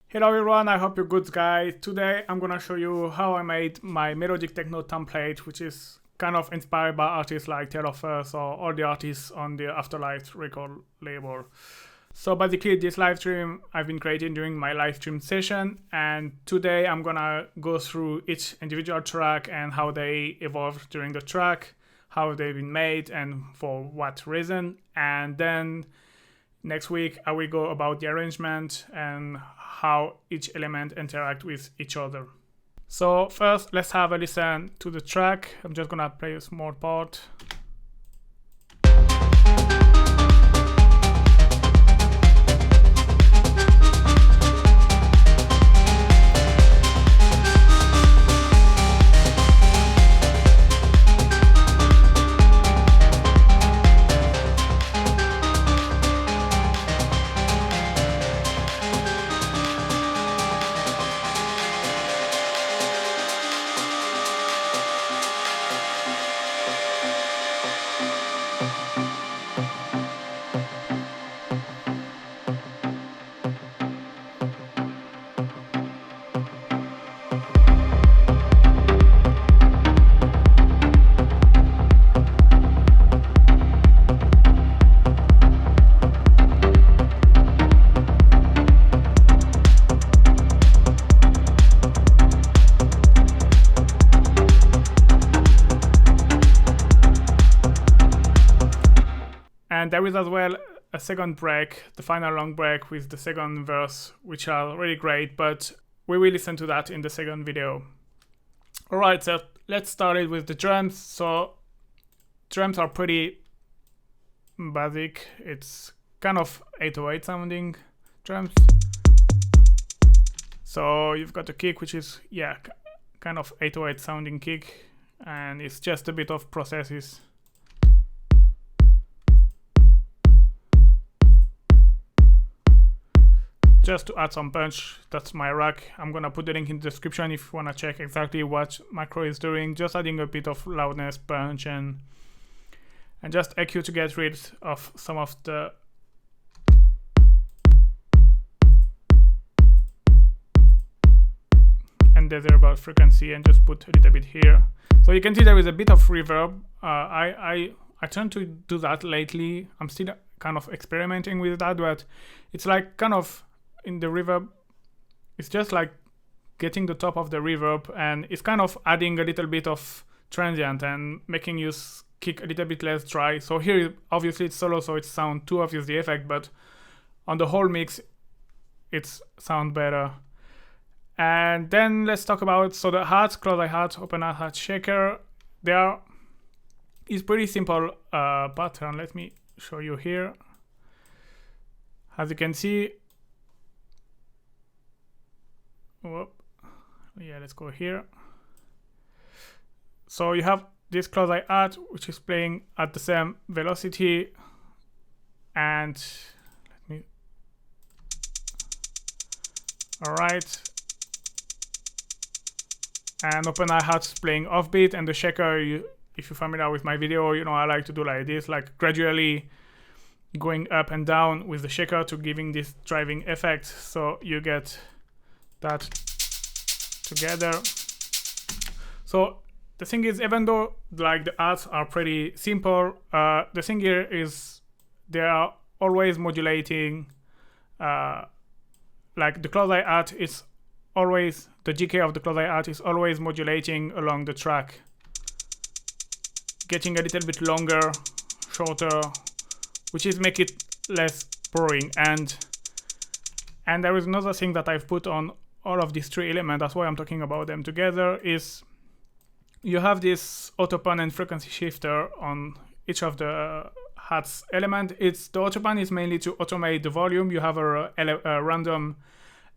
Hello everyone, I hope you're good guys. Today I'm gonna show you how I made my Melodic Techno template, which is kind of inspired by artists like Pluck Verse or all the artists on the Afterlife record label. So basically this live stream I've been creating during my live stream session, and today I'm gonna go through each individual track and how they evolved during the track, how they've been made and for what reason, and then next week I will go about the arrangement and how each element interact with each other. So first let's have a listen to the track. I'm just gonna play a small part. And there is as well a second break, the final long break with the second verse, which are really great, but we will listen to that in the second video. Alright, so let's start it with the drums. So drums are pretty basic. It's kind of 808 sounding drums. So you've got a kick, which is, yeah, kind of 808 sounding kick, and it's just a bit of processes. Just to add some punch, that's my rack. I'm gonna put the link in the description if you wanna check exactly what macro is doing. Just adding a bit of loudness, punch, and just EQ to get rid of some of the undesirable frequency, and just put a little bit here. So you can see there is a bit of reverb. I tend to do that lately. I'm still kind of experimenting with that, but it's like kind of in the reverb, it's just like getting the top of the reverb, and it's kind of adding a little bit of transient and making you kick a little bit less dry. So here obviously it's solo, so it sounds too obvious the effect, but on the whole mix it sounds better. And then let's talk about, so the hat, close eye hat, open eye hat, shaker, it's pretty simple pattern. Let me show you here. As you can see, yeah, let's go here. So you have this close eye hat, which is playing at the same velocity, and let me, all right, and open eye hat's playing offbeat, and the shaker, if you're familiar with my video, you know I like to do like this, like gradually going up and down with the shaker to giving this driving effect, so you get that together. So the thing is, even though like the arts are pretty simple, the thing here is they are always modulating, like the close eye art is always, the GK of the close eye art is always modulating along the track, getting a little bit longer, shorter, which is make it less boring. And there is another thing that I've put on all of these three elements, that's why I'm talking about them together, is you have this autopan and frequency shifter on each of the hats element. The autopan is mainly to automate the volume. You have a random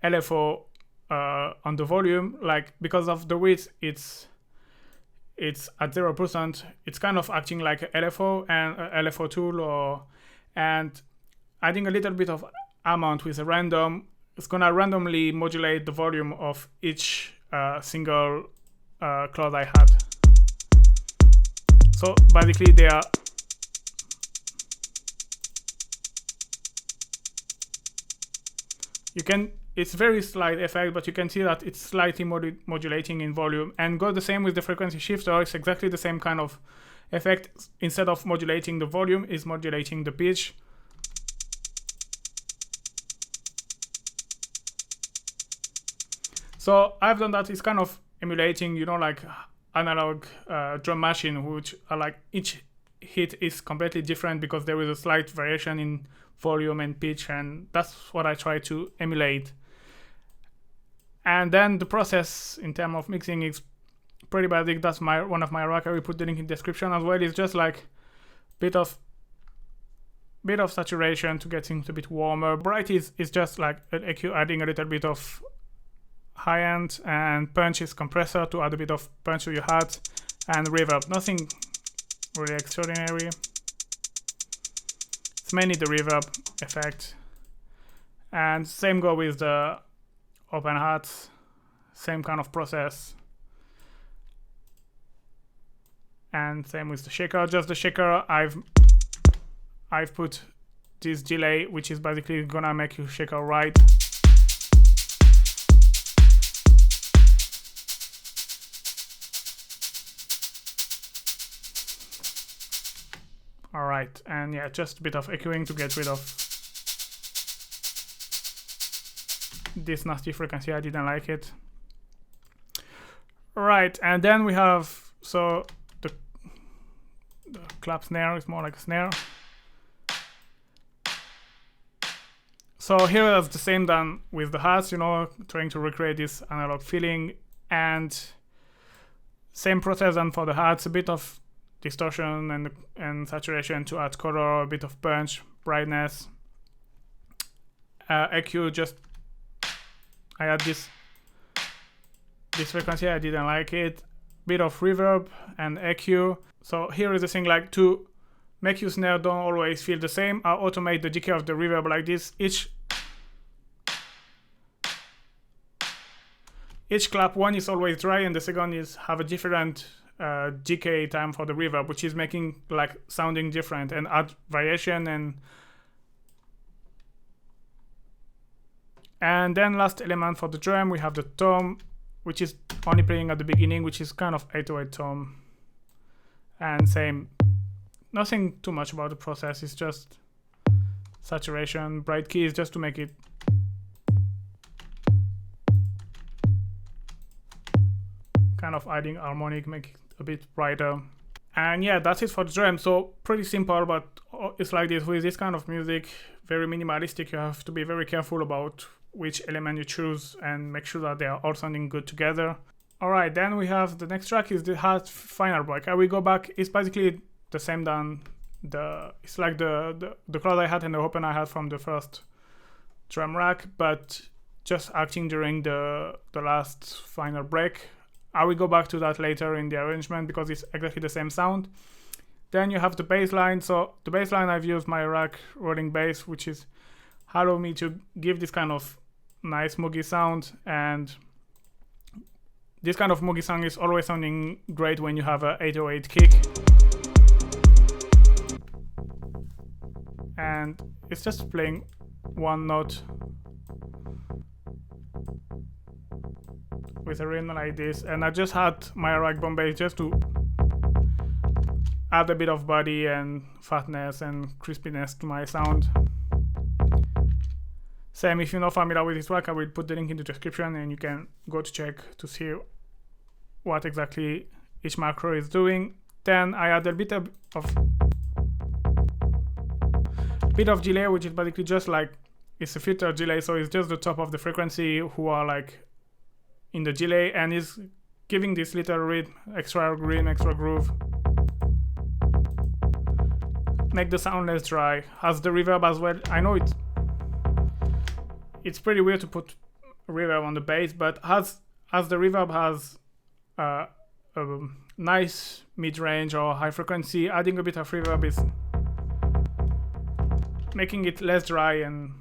LFO on the volume, like because of the width, it's at 0%. It's kind of acting like a LFO and a LFO tool, and adding a little bit of amount with a random, it's gonna randomly modulate the volume of each single close eye hat. So basically they are it's very slight effect, but you can see that it's slightly modulating in volume, and go the same with the frequency shifter. It's exactly the same kind of effect. Instead of modulating the volume, is modulating the pitch. So I've done that. It's kind of emulating, you know, like analog drum machine, which are like each hit is completely different because there is a slight variation in volume and pitch, and that's what I try to emulate. And then the process in terms of mixing is pretty basic. That's one of my rack. I will put the link in the description as well. It's just like bit of saturation to get things a bit warmer. Bright is just like an EQ adding a little bit of high end, and punch is compressor to add a bit of punch to your hat, and reverb. Nothing really extraordinary. It's mainly the reverb effect. And same go with the open hats. Same kind of process. And same with the shaker. Just the shaker, I've put this delay, which is basically gonna make you shaker right. Alright, and yeah, just a bit of echoing to get rid of this nasty frequency. I didn't like it. Right, and then we have, so the clap snare is more like a snare. So here is the same done with the hats, you know, trying to recreate this analog feeling, and same process done for the hats, a bit of distortion and saturation to add color, a bit of punch, brightness. EQ, just I add this frequency, I didn't like it. Bit of reverb and EQ. So here is the thing, like to make your snare don't always feel the same, I automate the decay of the reverb like this. Each clap, one is always dry and the second is have a different decay time for the reverb, which is making like sounding different and add variation. And then last element for the drum, we have the tom, which is only playing at the beginning, which is kind of 808 tom. And same, nothing too much about the process, it's just saturation, bright keys, just to make it kind of adding harmonic, make it a bit brighter. And yeah, that's it for the drum. So pretty simple, but it's like this with this kind of music, very minimalistic. You have to be very careful about which element you choose and make sure that they are all sounding good together. Alright, then we have the next track is the hat final break. I will go back, it's basically the same than it's like the cloud I had and the open I had from the first drum rack, but just acting during the last final break. I will go back to that later in the arrangement because it's exactly the same sound. Then you have the bass line. So the bass line, I've used my rack rolling bass, which is allow me to give this kind of nice moogie sound, and this kind of moogie sound is always sounding great when you have a 808 kick. And it's just playing one note with a rhythm like this, and I just had my rack bomb bass just to add a bit of body and fatness and crispiness to my sound. Same, if you're not familiar with this track, I will put the link in the description and you can go to check to see what exactly each macro is doing. Then I add a bit of delay, which is basically just like, it's a filter delay, so it's just the top of the frequency who are like in the delay, and is giving this little rhythm, extra rhythm, extra groove. Make the sound less dry. Has the reverb as well. I know it's pretty weird to put reverb on the bass, but as the reverb has a nice mid-range or high frequency, adding a bit of reverb is making it less dry. And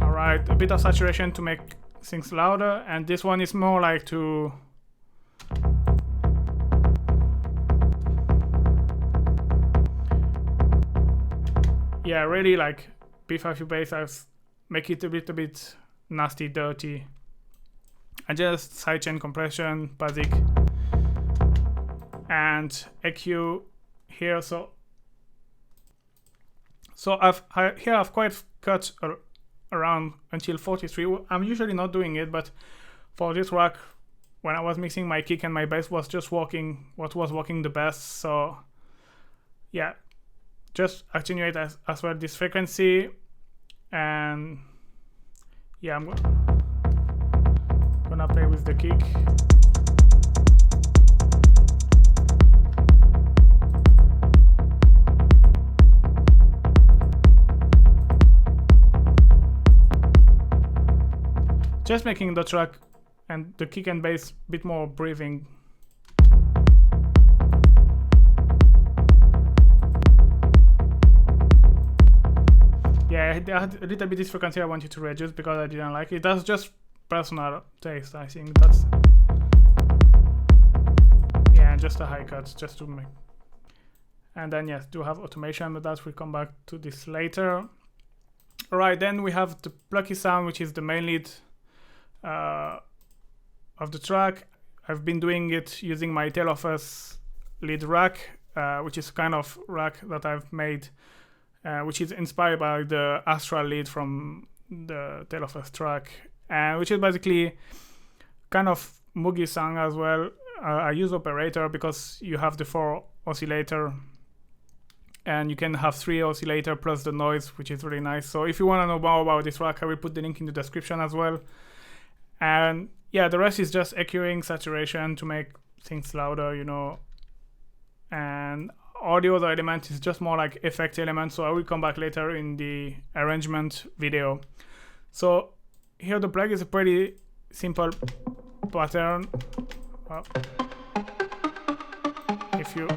alright, a bit of saturation to make things louder, and this one is more like to yeah, really like beef up your bass, I make it a little bit nasty, dirty. I just sidechain compression, basic, and EQ here. So I've quite cut around until 43. I'm usually not doing it, but for this track, when I was mixing, my kick and my bass was just working what was working the best. So yeah, just attenuate as well this frequency, and yeah, I'm gonna play with the kick. Just making the track and the kick and bass a bit more breathing. Yeah, I had a little bit this frequency I wanted to reduce because I didn't like it. That's just personal taste, I think. That's, yeah, just a high cut, just to make. And then yes, do have automation, but that we'll come back to this later. Alright, then we have the plucky sound, which is the main lead of the track. I've been doing it using my Tale of Us lead rack, which is kind of rack that I've made, which is inspired by the Astral lead from the Tale of Us track, which is basically kind of Moogie sound as well. I use operator because you have the 4 oscillator, and you can have 3 oscillator plus the noise, which is really nice. So if you want to know more about this track, I will put the link in the description as well. And yeah, the rest is just EQing, saturation to make things louder, you know. And all the other elements is just more like effect elements. So I will come back later in the arrangement video. So here the plug is a pretty simple pattern. Well, if you,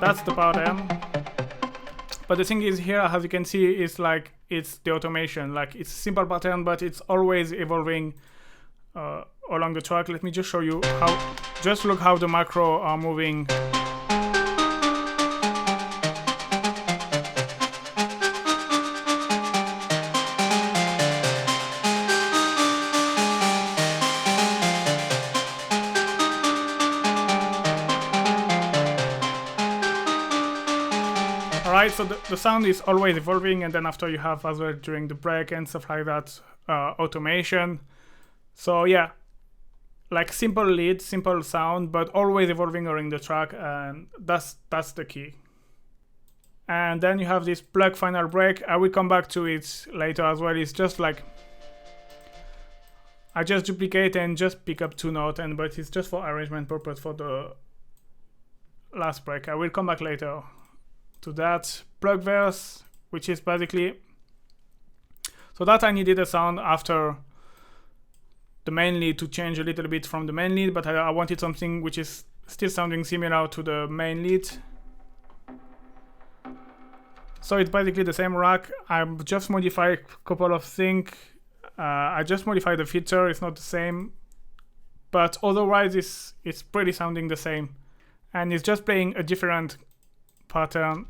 that's the pattern. But the thing is here, as you can see, is like it's the automation. Like it's a simple pattern, but it's always evolving along the track. Let me just show you how. Just look how the macro are moving. Alright, so the sound is always evolving, and then after you have as well during the break and stuff like that, automation. So yeah, like simple lead, simple sound, but always evolving during the track, and that's the key. And then you have this plug final break. I will come back to it later as well. It's just like I just duplicate and just pick up 2 notes, but it's just for arrangement purpose for the last break. I will come back later to that. Pluck Verse, which is basically, so that I needed a sound after the main lead to change a little bit from the main lead, but I wanted something which is still sounding similar to the main lead. So it's basically the same rack. I've just modified a couple of things. I just modified the filter, it's not the same, but otherwise it's pretty sounding the same, and it's just playing a different pattern.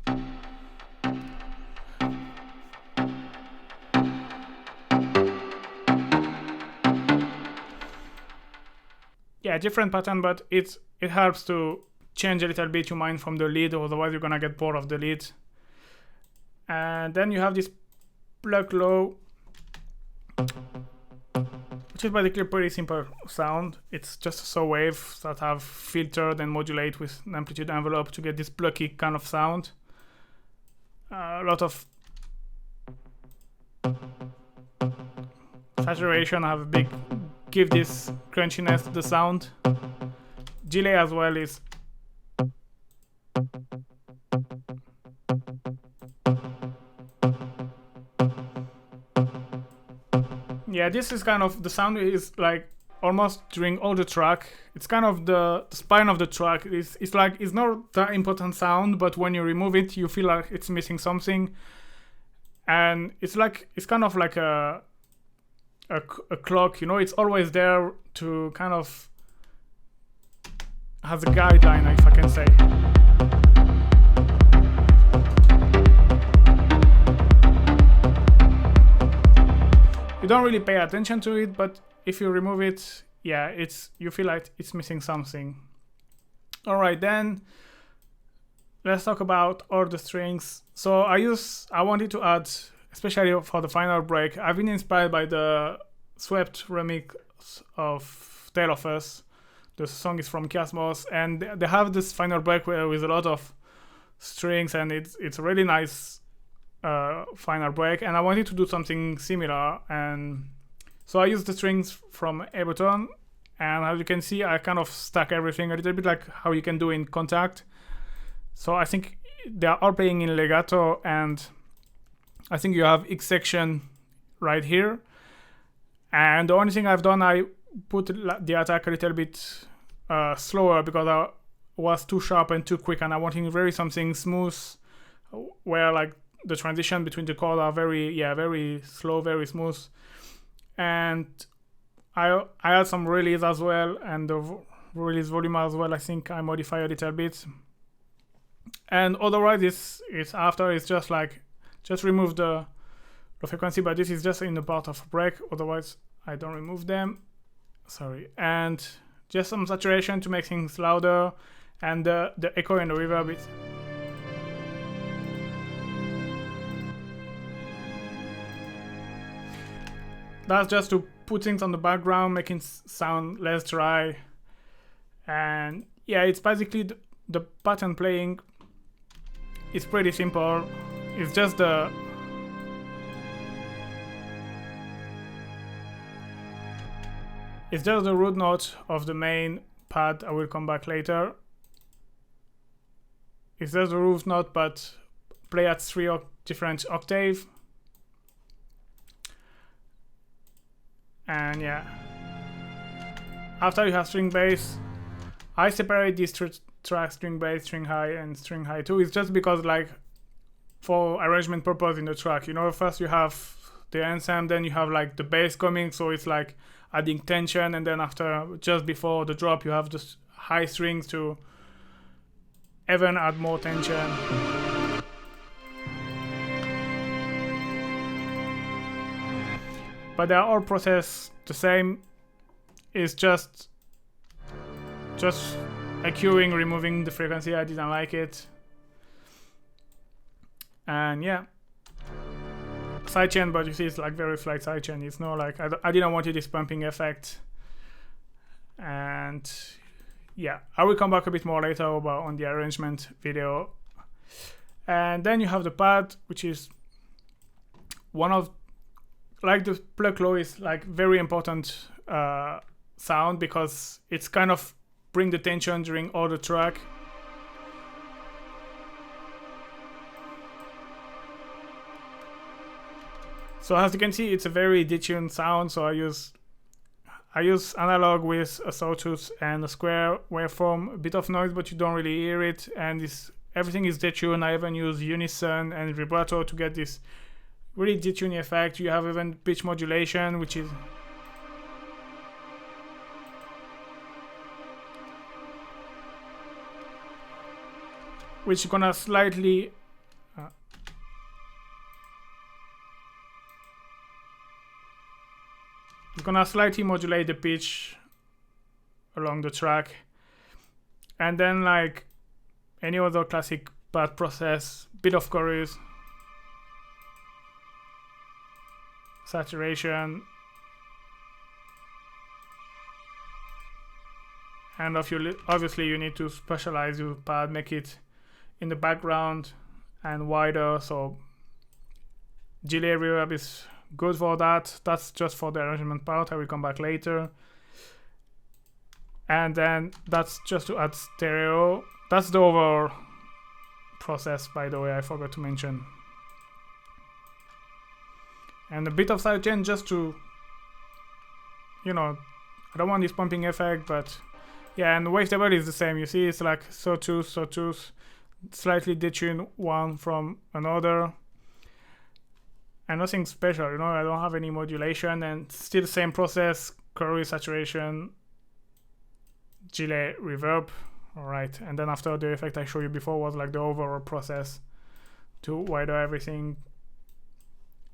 Yeah, different pattern, but it helps to change a little bit your mind from the lead, otherwise you're gonna get bored of the lead. And then you have this Pluck Low, which is basically a pretty simple sound. It's just a saw wave that have filtered and modulate with an amplitude envelope to get this plucky kind of sound. A lot of saturation, have a big, give this crunchiness to the sound. Delay as well is yeah, this is kind of, the sound is like almost during all the track. It's kind of the spine of the track. It's like, it's not that important sound, but when you remove it, you feel like it's missing something. And it's like, it's kind of like a clock, you know, it's always there to kind of has a guideline, if I can say. You don't really pay attention to it, but if you remove it, yeah, you feel like it's missing something. All right, then let's talk about all the strings. So I wanted to add, especially for the final break, I've been inspired by the Swept remix of Tale of Us. The song is from Kiasmos, and they have this final break with a lot of strings, and it's a really nice final break. And I wanted to do something similar, and so I used the strings from Ableton, and as you can see, I kind of stack everything a little bit like how you can do in Contact. So I think they are all playing in legato, and I think you have X section right here. And the only thing I've done, I put the attack a little bit slower because I was too sharp and too quick, and I wanted very something smooth, where like the transition between the chords are very slow, very smooth. And I had some release as well, and the release volume as well. I think I modify a little bit. And otherwise, it's just like remove the frequency, but this is just in the part of break. Otherwise, I don't remove them. Sorry. And just some saturation to make things louder, and the echo and the reverb is. That's just to put things on the background, making sound less dry. And yeah, it's basically the pattern playing. It's pretty simple. It's just the root note of the main pad. I will come back later. It's just the root note, but play at 3 different octaves. And yeah, after you have string bass, I separate these tracks, string bass, string high, and string high too. It's just because, like, for arrangement purpose in the track, you know, first you have the ensemble, then you have like the bass coming, so it's like adding tension, and then after, just before the drop, you have the high strings to even add more tension. But they are all processed the same. It's just EQing, removing the frequency. I didn't like it. And yeah, sidechain, but you see it's like very flat sidechain. It's not like I didn't want this pumping effect. And yeah, I will come back a bit more later on the arrangement video. And then you have the pad, which is one of, like, the Pluck Low is like very important sound, because it's kind of bring the tension during all the track. So as you can see, it's a very detuned sound. So I use analog with a sawtooth and a square waveform, a bit of noise, but you don't really hear it. And everything is detuned. I even use unison and vibrato to get this really detuned effect. You have even pitch modulation, which is gonna slightly modulate the pitch along the track. And then, like any other classic pad process, bit of chorus, saturation, and obviously you need to specialize your pad, make it in the background and wider. So delay reverb is good for that. That's just for the arrangement part. I will come back later. And then that's just to add stereo. That's the overall process, by the way, I forgot to mention. And a bit of sidechain just to, you know, I don't want this pumping effect, but yeah, and the wavetable is the same. You see, it's like sawtooth, slightly detuned one from another. And nothing special, you know, I don't have any modulation, and still the same process, chorus, saturation, delay, reverb. Alright, and then after, the effect I showed you before was like the overall process to wider everything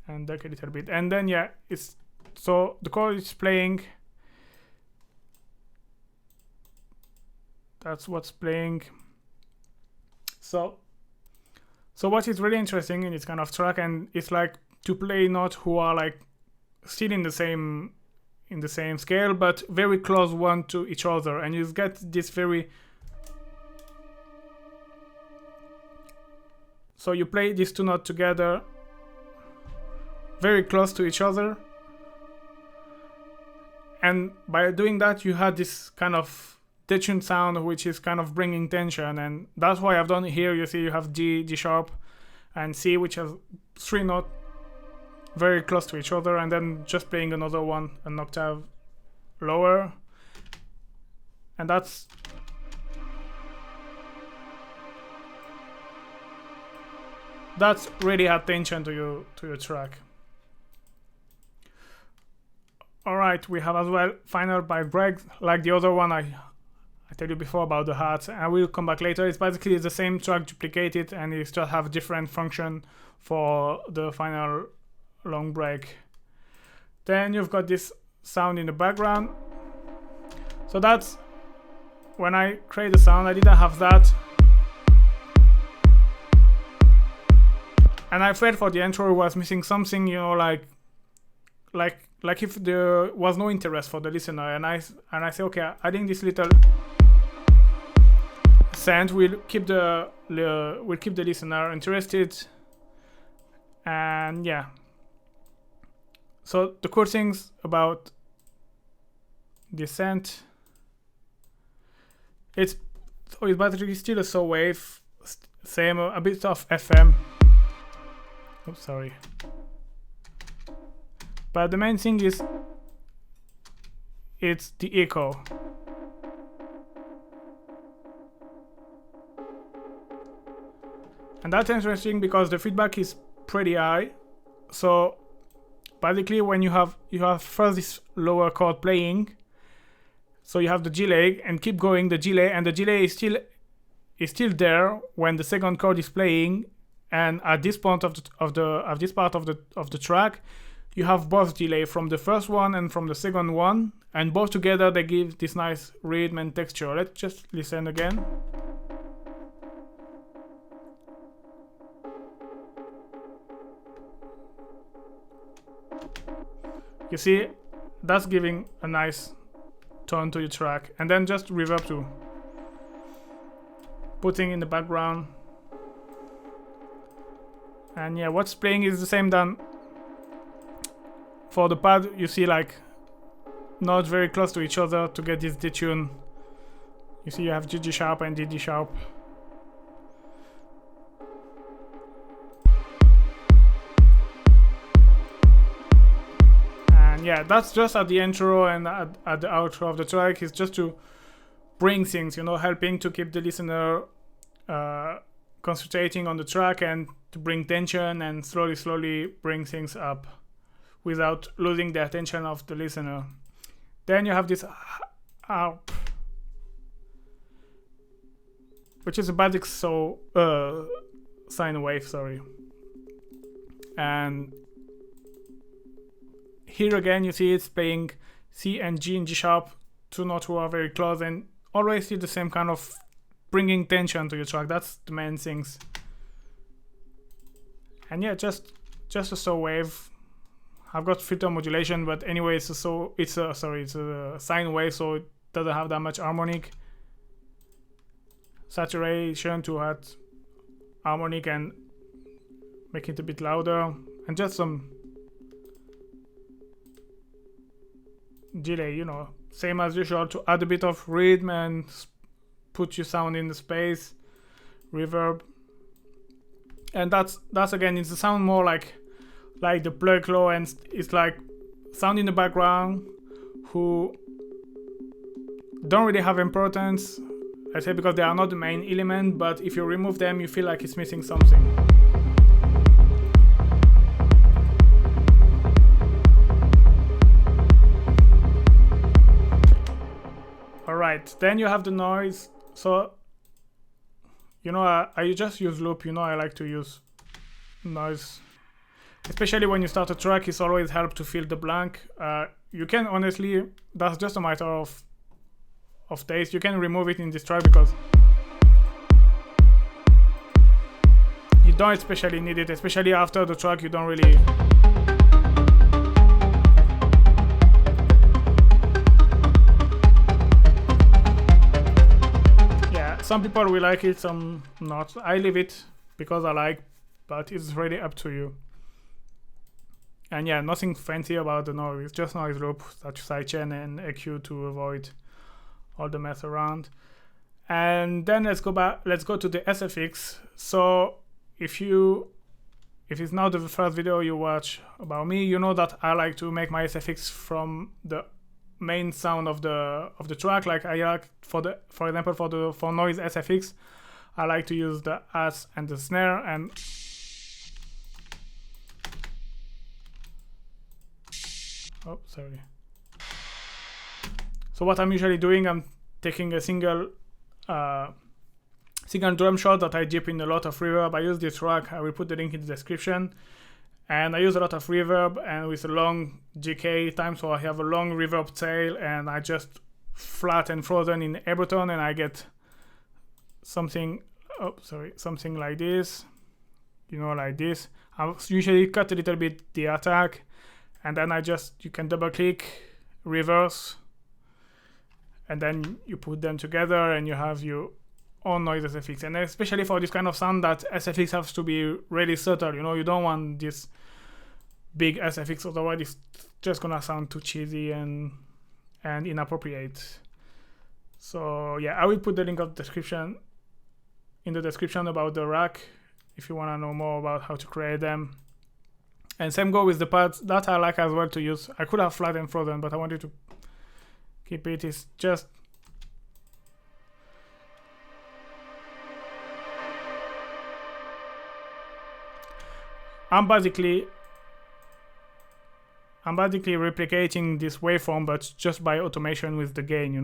and duck a little bit. And then yeah, it's So the chord is playing. That's what's playing. So what is really interesting in this kind of track, and it's like to play notes who are like still in the same scale, but very close one to each other, and you get this very. So you play these two notes together, very close to each other, and by doing that, you had this kind of detuned sound, which is kind of bringing tension, and that's why I've done it here. You see, you have G, G sharp, and C, which has 3 notes very close to each other, and then just playing another one an octave lower, and that's really add tension to your track. All right, we have as well final by break, like the other one I tell you before about the hats. I will come back later. It's basically the same track duplicated, and it just have different function for the final long break. Then you've got this sound in the background. So that's when I create the sound. I didn't have that, and I felt for the intro it was missing something, you know, like if there was no interest for the listener, and I say, okay, adding this little scent will keep the listener interested. And yeah, so the cool things about this scent, it's basically still a saw wave, same a bit of FM. Oops, sorry. But the main thing is it's the echo. And that's interesting because the feedback is pretty high. So basically when you have first this lower chord playing, so you have the delay and keep going the delay, and the delay is still there when the second chord is playing, and at this point of this part of the track, you have both delay from the first one and from the second one, and both together they give this nice rhythm and texture. Let's just listen again. You see, that's giving a nice tone to your track, and then just reverb too, putting in the background. And yeah, what's playing is the same done for the pad. You see, like, not very close to each other to get this detune. You see, you have G sharp and D sharp. And yeah, that's just at the intro, and at the outro of the track is just to bring things, you know, helping to keep the listener concentrating on the track and to bring tension and slowly bring things up without losing the attention of the listener. Then you have this harp, which is a basic sine wave, sorry. And here again you see it's playing C and G and G sharp, two notes who are very close, and always see the same kind of bringing tension to your track. That's the main things. And yeah, just a saw wave. I've got filter modulation, but anyway, it's a sine wave, so it doesn't have that much harmonic. Saturation to add harmonic and make it a bit louder, and just some delay, you know, same as usual, to add a bit of rhythm and put your sound in the space, reverb. And that's again, it's a sound more like the Pluck Low, and it's like sound in the background who don't really have importance, I say, because they are not the main element, but if you remove them you feel like it's missing something. Alright, then you have the noise. So, you know, I just use loop, you know, I like to use noise. especially when you start a track, it's always help to fill the blank. You can honestly, that's just a matter of taste. You can remove it in this track because you don't especially need it, especially after the track. You don't really. Yeah, some people will like it, some not. I leave it because I like, but it's really up to you. And yeah, nothing fancy about the noise, it's just noise loop, such sidechain and EQ to avoid all the mess around. And then let's go to the SFX. So if it's now the first video you watch about me, you know that I like to make my SFX from the main sound of the track. Like I like for example for noise SFX, I like to use the ass and the snare. And oh, sorry. So what I'm usually doing, I'm taking a single drum shot that I dip in a lot of reverb. I use this rack, I will put the link in the description. And I use a lot of reverb and with a long decay time, so I have a long reverb tail, and I just flat and frozen in Ableton, and I get something like this, like this. I usually cut a little bit the attack, and then you can double click, reverse, and then you put them together and you have your own noise SFX. And especially for this kind of sound, that SFX has to be really subtle. You don't want this big SFX, otherwise it's just gonna sound too cheesy and inappropriate. So yeah, I will put the link in the description about the rack if you want to know more about how to create them. And same go with the pads that I like as well to use. I could have flat and frozen, but I wanted to keep it. It's just I'm basically replicating this waveform, but just by automation with the gain.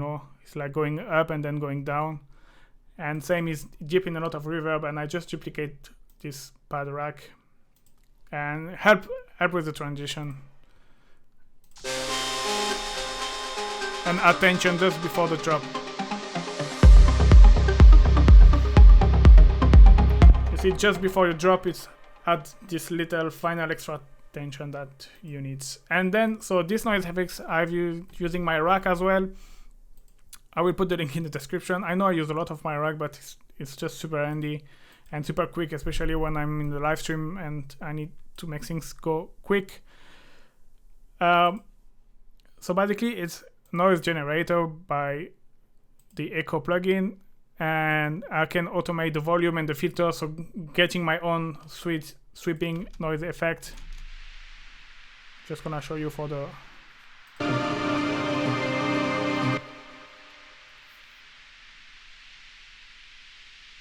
It's like going up and then going down. And same is dipping a lot of reverb, and I just duplicate this pad rack and help with the transition and attention just before the drop. You see, just before you drop, it's add this little final extra tension that you need. And then, so this noise effects I've using my rack as well. I will put the link in the description. I know I use a lot of my rack, but it's just super handy and super quick, especially when I'm in the live stream and I need to make things go quick. So basically it's noise generator by the Echo plugin, and I can automate the volume and the filter, so getting my own sweeping noise effect. Just gonna show you for the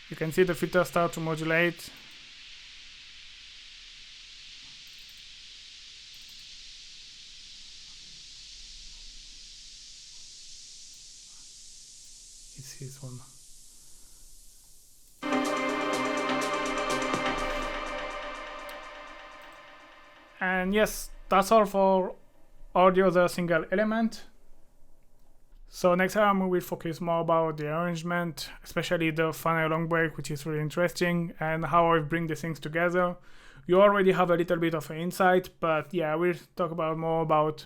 you can see the filter start to modulate. It's his one. And yes, that's all for all the other single element. So next time we will focus more about the arrangement, especially the final long break, which is really interesting, and how I bring the things together. You already have a little bit of an insight, but yeah, we'll talk about more about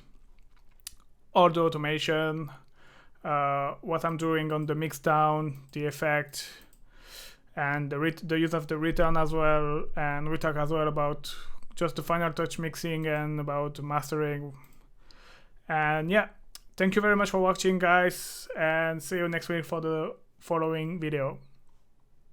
all the automation, what I'm doing on the mix down, the effect, and the use of the return as well. And we talk as well about just the final touch mixing and about mastering. And yeah, thank you very much for watching, guys, and see you next week for the following video.